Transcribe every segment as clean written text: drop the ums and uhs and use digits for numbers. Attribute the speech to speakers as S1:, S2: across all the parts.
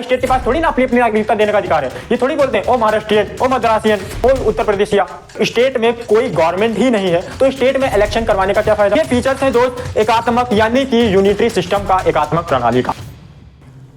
S1: State के पास थोड़ी ना अपनी अपनी नागरिकता देने का अधिकार है। ये थोड़ी बोलते हैं ओ महाराष्ट्रियन, ओ मद्रासियन, ओ उत्तर प्रदेशिया। स्टेट में कोई गवर्नमेंट ही नहीं है तो स्टेट में इलेक्शन करवाने का क्या फायदा। ये फीचर्स हैं दोस्त एकात्मक यानी कि यूनिटरी सिस्टम का, एकात्मक प्रणाली का।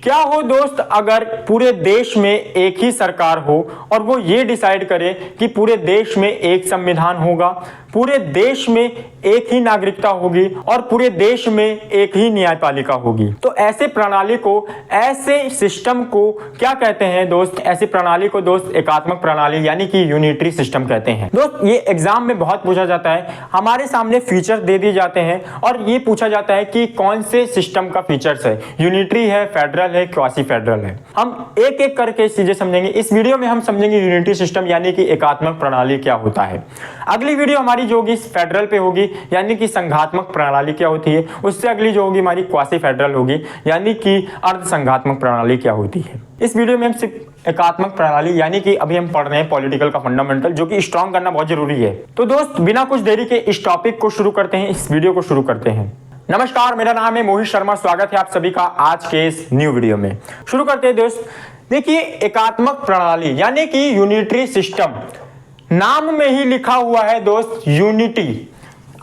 S1: क्या हो दोस्त अगर पूरे देश में एक ही सरकार हो और वो ये डिसाइड करे कि पूरे देश में एक संविधान होगा, पूरे देश में एक ही नागरिकता होगी और पूरे देश में एक ही न्यायपालिका होगी। तो ऐसे प्रणाली को, ऐसे सिस्टम को क्या कहते हैं दोस्त? ऐसी प्रणाली को दोस्त एकात्मक प्रणाली यानी कि यूनिटरी सिस्टम कहते हैं। दोस्त ये एग्जाम में बहुत पूछा जाता है, हमारे सामने फीचर दे दिए जाते हैं और ये पूछा जाता है कि कौन से सिस्टम का फीचर्स है, यूनिटरी है, फेडरल है, क्वासी फेडरल है। हम एक एक करके चीजें समझेंगे। इस वीडियो में हम समझेंगे यूनिटरी सिस्टम यानी कि एकात्मक प्रणाली क्या होता है। अगली वीडियो हमारी जो होगी फेडरल पे होगी यानी कि संघात्मक प्रणाली क्या होती है। उससे अगली जो होगी हमारी क्वासी फेडरल होगी यानी कि अर्ध संघात्मक प्रणाली क्या होती है। इस वीडियो में हम सिर्फ एकात्मक प्रणाली यानी कि अभी हम पढ़ रहे हैं पॉलिटिकल का फंडामेंटल, जो कि स्ट्रॉन्ग करना बहुत जरूरी है। तो दोस्त बिना कुछ देरी के इस टॉपिक को शुरू करते हैं, इस वीडियो को शुरू करते हैं। नमस्कार, मेरा नाम है मोहित शर्मा, स्वागत है आप सभी का आज के इस न्यू वीडियो में। शुरू करते हैं दोस्त। देखिए एकात्मक प्रणाली यानी कि यूनिटरी सिस्टम, नाम में ही लिखा हुआ है दोस्त यूनिटी।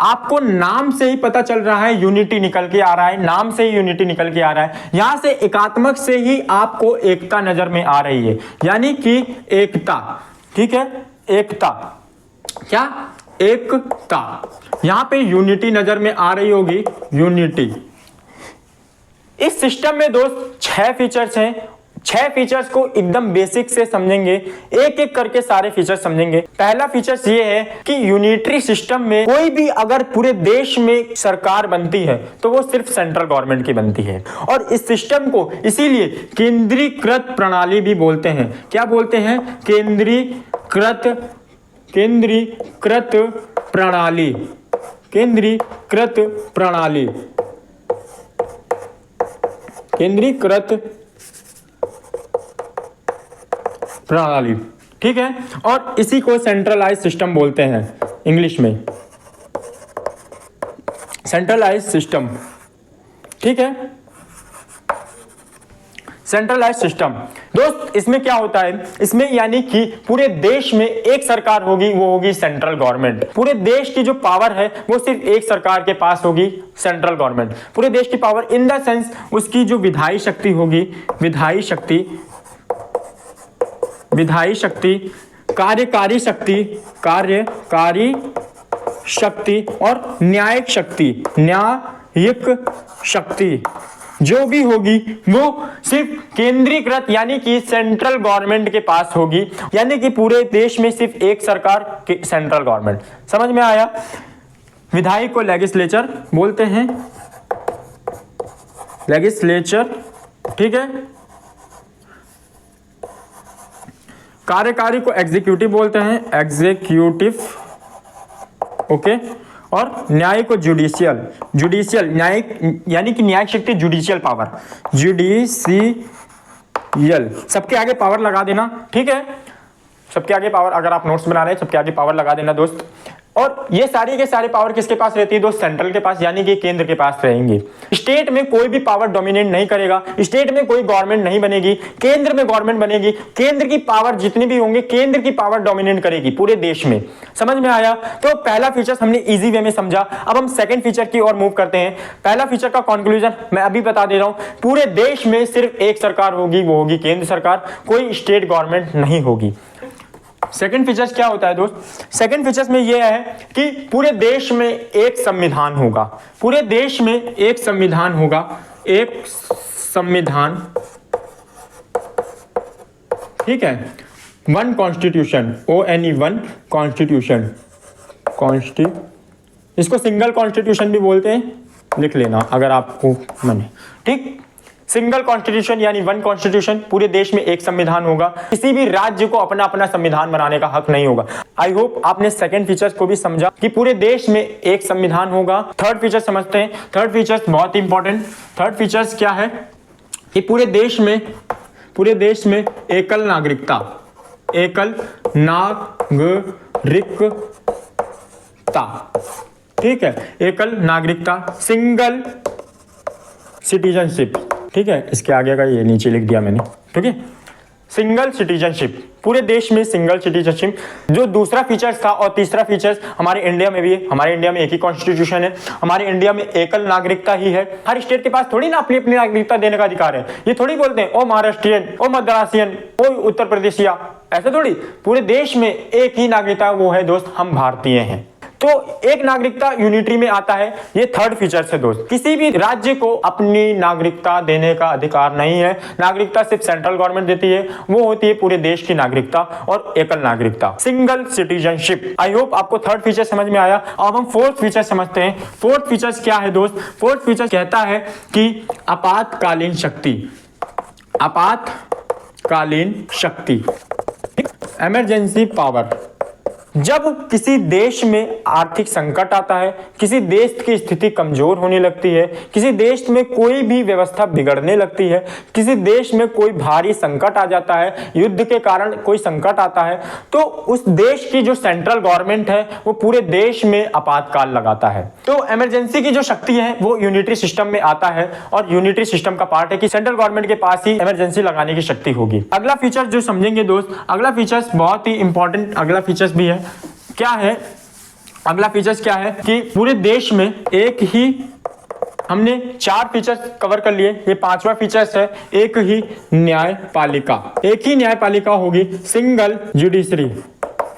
S1: आपको नाम से ही पता चल रहा है यूनिटी निकल के आ रहा है, नाम से ही यूनिटी निकल के आ रहा है। यहां से एकात्मक से ही आपको एकता नजर में आ रही है यानी कि एकता। ठीक है, एकता क्या? एकता। यहां पे यूनिटी नजर में आ रही होगी, यूनिटी। इस सिस्टम में दोस्त 6 फीचर्स हैं। 6 फीचर्स को एकदम बेसिक से समझेंगे, एक एक करके सारे फीचर्स समझेंगे। पहला फीचर्स ये है कि यूनिटरी सिस्टम में कोई भी अगर पूरे देश में सरकार बनती है तो वो सिर्फ सेंट्रल गवर्नमेंट की बनती है। और इस सिस्टम को इसीलिए केंद्रीकृत प्रणाली भी बोलते हैं। क्या बोलते हैं? केंद्रीकृत प्रणाली, केंद्रीकृत प्रणाली, केंद्रीकृत प्रणाली। ठीक है, और इसी को सेंट्रलाइज सिस्टम बोलते हैं इंग्लिश में, सेंट्रलाइज सिस्टम। ठीक है, सेंट्रलाइज सिस्टम। दोस्त इसमें क्या होता है? इसमें यानी कि पूरे देश में एक सरकार होगी, वो होगी सेंट्रल गवर्नमेंट। पूरे देश की जो पावर है वो सिर्फ एक सरकार के पास होगी, सेंट्रल गवर्नमेंट। पूरे देश की पावर इन द सेंस उसकी जो विधायी शक्ति होगी, विधायी शक्ति, विधायी शक्ति, कार्यकारी शक्ति, कार्यकारी शक्ति और न्यायिक शक्ति, न्यायिक शक्ति जो भी होगी वो सिर्फ केंद्रीकृत यानी कि सेंट्रल गवर्नमेंट के पास होगी। यानी कि पूरे देश में सिर्फ एक सरकार, सेंट्रल गवर्नमेंट। समझ में आया? विधायी को लेजिस्लेचर बोलते हैं, लेजिस्लेचर। ठीक है, कार्यकारी को एग्जीक्यूटिव बोलते हैं, एग्जीक्यूटिव। ओके, और न्याय को जुडिशियल, जुडिशियल न्यायिक यानी कि न्यायिक शक्ति, जुडिशियल पावर, जुडिशियल। सबके आगे पावर लगा देना। ठीक है, सबके आगे पावर, अगर आप नोट्स बना रहे हैं सबके आगे पावर लगा देना दोस्त। और ये सारी के सारे पावर किसके पास रहती है दोस्त? सेंट्रल के पास यानी कि केंद्र के पास रहेंगे। स्टेट में कोई भी पावर डोमिनेट नहीं करेगा, स्टेट में कोई गवर्नमेंट नहीं बनेगी, केंद्र में गवर्नमेंट बनेगी। केंद्र की पावर जितनी भी होंगे, केंद्र की पावर डोमिनेट करेगी पूरे देश में। समझ में आया? तो पहला फीचर हमने इजी वे में समझा। अब हम सेकंड फीचर की ओर मूव करते हैं। पहला फीचर का कंक्लूजन मैं अभी बता दे रहा हूं, पूरे देश में सिर्फ एक सरकार होगी, वो होगी केंद्र सरकार, कोई स्टेट गवर्नमेंट नहीं होगी। सेकंड फीचर्स क्या होता है दोस्त? सेकंड फीचर्स में यह है कि पूरे देश में एक संविधान होगा, पूरे देश में एक संविधान होगा, एक संविधान। ठीक है, one constitution, ONE, one constitution, इसको सिंगल कॉन्स्टिट्यूशन भी बोलते हैं, लिख लेना अगर आपको मन। ठीक, सिंगल कॉन्स्टिट्यूशन यानी वन कॉन्स्टिट्यूशन, पूरे देश में एक संविधान होगा, किसी भी राज्य को अपना अपना संविधान बनाने का हक नहीं होगा। आई होप आपने सेकंड फीचर्स को भी समझा कि पूरे देश में एक संविधान होगा। थर्ड फीचर समझते हैं। थर्ड फीचर्स बहुत इंपॉर्टेंट। थर्ड फीचर्स क्या है कि पूरे देश में एकल नागरिकता, एकल नागरिकता। ठीक है, एकल नागरिकता, सिंगल सिटीजनशिप, ठीक है, इसके आगे का ये नीचे लिख दिया मैंने, ठीक है। सिंगल सिटीजनशिप, पूरे देश में सिंगल सिटीजनशिप जो दूसरा फीचर्स था, और तीसरा फीचर्स हमारे इंडिया में भी है। हमारे इंडिया में एक ही कॉन्स्टिट्यूशन है, हमारे इंडिया में एकल नागरिकता ही है। हर स्टेट के पास थोड़ी ना अपनी अपनी नागरिकता देने का अधिकार है। ये थोड़ी बोलते हैं ओ महाराष्ट्रियन, ओ मद्रासियन, ओ उत्तर प्रदेशिया, ऐसे थोड़ी। पूरे देश में एक ही नागरिकता, वो है दोस्त हम भारतीय हैं। तो एक नागरिकता यूनिटरी में आता है, ये थर्ड फीचर है दोस्त। किसी भी राज्य को अपनी नागरिकता देने का अधिकार नहीं है। नागरिकता सिर्फ सेंट्रल गवर्नमेंट देती है, वो होती है पूरे देश की नागरिकता और एकल नागरिकता, सिंगल सिटीजनशिप। आई होप आपको थर्ड फीचर समझ में आया। अब हम फोर्थ फीचर समझते हैं। फोर्थ फीचर क्या है दोस्त? फोर्थ फीचर कहता है कि आपातकालीन शक्ति, आपातकालीन शक्ति, इमरजेंसी पावर। जब किसी देश में आर्थिक संकट आता है, किसी देश की स्थिति कमजोर होने लगती है, किसी देश में कोई भी व्यवस्था बिगड़ने लगती है, किसी देश में कोई भारी संकट आ जाता है, युद्ध के कारण कोई संकट आता है, तो उस देश की जो सेंट्रल गवर्नमेंट है वो पूरे देश में आपातकाल लगाता है। तो इमरजेंसी की जो शक्ति है वो यूनिटरी सिस्टम में आता है, और यूनिटरी सिस्टम का पार्ट है कि सेंट्रल गवर्नमेंट के पास ही इमरजेंसी लगाने की शक्ति होगी। अगला फीचर जो समझेंगे दोस्त, अगला फीचर बहुत ही इंपॉर्टेंट अगला फीचर भी है। क्या है अगला फीचर्स? क्या है कि पूरे देश में एक ही, हमने 4 फीचर्स कवर कर लिए, ये 5वां फीचर्स है, एक ही न्यायपालिका। एक ही न्यायपालिका होगी, सिंगल जुडिशरी।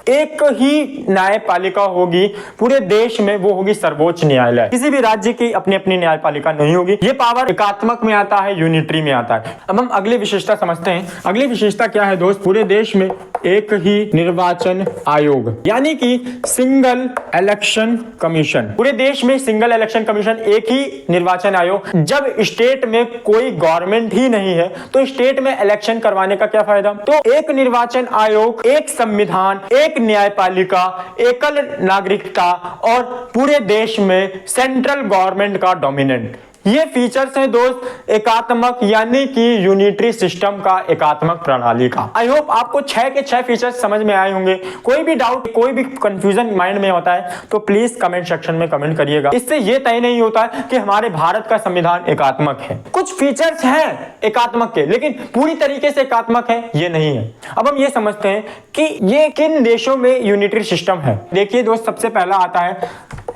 S1: एक ही न्यायपालिका होगी पूरे देश में, वो होगी सर्वोच्च न्यायालय। किसी भी राज्य की अपनी अपनी न्यायपालिका नहीं होगी। ये पावर एकात्मक में आता है, यूनिटरी में आता है। अब हम अगली विशेषता समझते हैं। अगली विशेषता क्या है दोस्त? पूरे देश में एक ही निर्वाचन आयोग, यानी कि सिंगल इलेक्शन कमीशन। पूरे देश में सिंगल इलेक्शन कमीशन, एक ही निर्वाचन आयोग। जब स्टेट में कोई गवर्नमेंट ही नहीं है तो स्टेट में इलेक्शन करवाने का क्या फायदा? तो एक निर्वाचन आयोग, एक संविधान, एक न्यायपालिका, एकल नागरिकता और पूरे देश में सेंट्रल गवर्नमेंट का डोमिनेंट, ये फीचर्स हैं दोस्त एकात्मक यानी कि यूनिटरी सिस्टम का, एकात्मक प्रणाली का। आई होप आपको 6 के 6 फीचर्स समझ में आए होंगे। कोई भी डाउट, कोई भी कंफ्यूजन माइंड में होता है तो प्लीज कमेंट सेक्शन में कमेंट करिएगा। इससे ये तय नहीं होता है कि हमारे भारत का संविधान एकात्मक है। कुछ फीचर्स हैं एकात्मक के, लेकिन पूरी तरीके से एकात्मक है ये नहीं है। अब हम ये समझते हैं कि ये किन देशों में यूनिटरी सिस्टम है। देखिए दोस्त, सबसे पहला आता है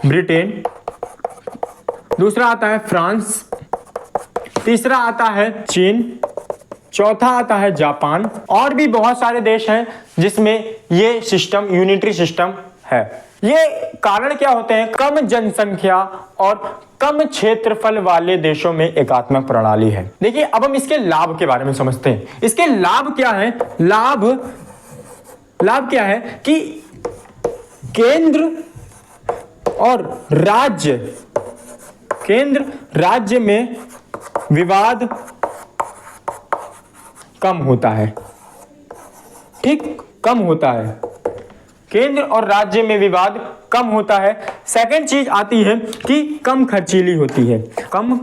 S1: ब्रिटेन, दूसरा आता है फ्रांस, तीसरा आता है चीन, चौथा आता है जापान, और भी बहुत सारे देश हैं जिसमें ये सिस्टम, यूनिटरी सिस्टम है। ये कारण क्या होते हैं? कम जनसंख्या और कम क्षेत्रफल वाले देशों में एकात्मक प्रणाली है। देखिए अब हम इसके लाभ के बारे में समझते हैं। इसके लाभ क्या है? लाभ क्या है कि केंद्र राज्य में विवाद कम होता है। ठीक, कम होता है। केंद्र और राज्य में विवाद कम होता है। सेकंड चीज आती है कि कम खर्चीली होती है। कम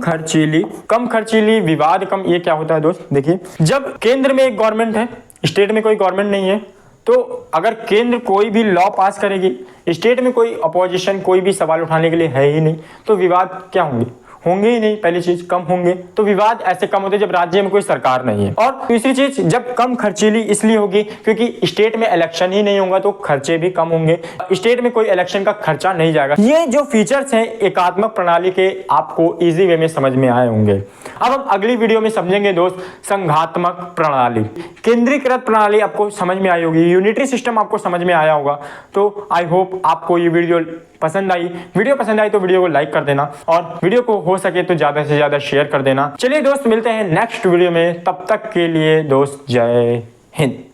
S1: खर्चीली, विवाद कम। ये क्या होता है दोस्त? देखिए, जब केंद्र में एक गवर्नमेंट है, स्टेट में कोई गवर्नमेंट नहीं है, तो अगर केंद्र कोई भी लॉ पास करेगी, स्टेट में कोई अपोजिशन, कोई भी सवाल उठाने के लिए है ही नहीं, तो विवाद क्या होंगे ही नहीं। पहली चीज, कम होंगे। तो विवाद ऐसे कम होते जब राज्य में कोई सरकार नहीं है। और तीसरी चीज, जब कम खर्चीली इसलिए होगी क्योंकि स्टेट में इलेक्शन ही नहीं होगा तो खर्चे भी कम होंगे। स्टेट में कोई इलेक्शन का खर्चा नहीं जाएगा। ये जो फीचर्स हैं एकात्मक प्रणाली के, आपको इजी वे में समझ में आए होंगे। अब हम अगली वीडियो में समझेंगे दोस्त संघात्मक प्रणाली। केंद्रीकृत प्रणाली आपको समझ में आई होगी, यूनिटरी सिस्टम आपको समझ में आया होगा। तो आई होप आपको ये वीडियो पसंद आई। वीडियो पसंद आई तो वीडियो को लाइक कर देना, और वीडियो को हो सके तो ज्यादा से ज्यादा शेयर कर देना। चलिए दोस्त, मिलते हैं नेक्स्ट वीडियो में। तब तक के लिए दोस्त, जय हिंद।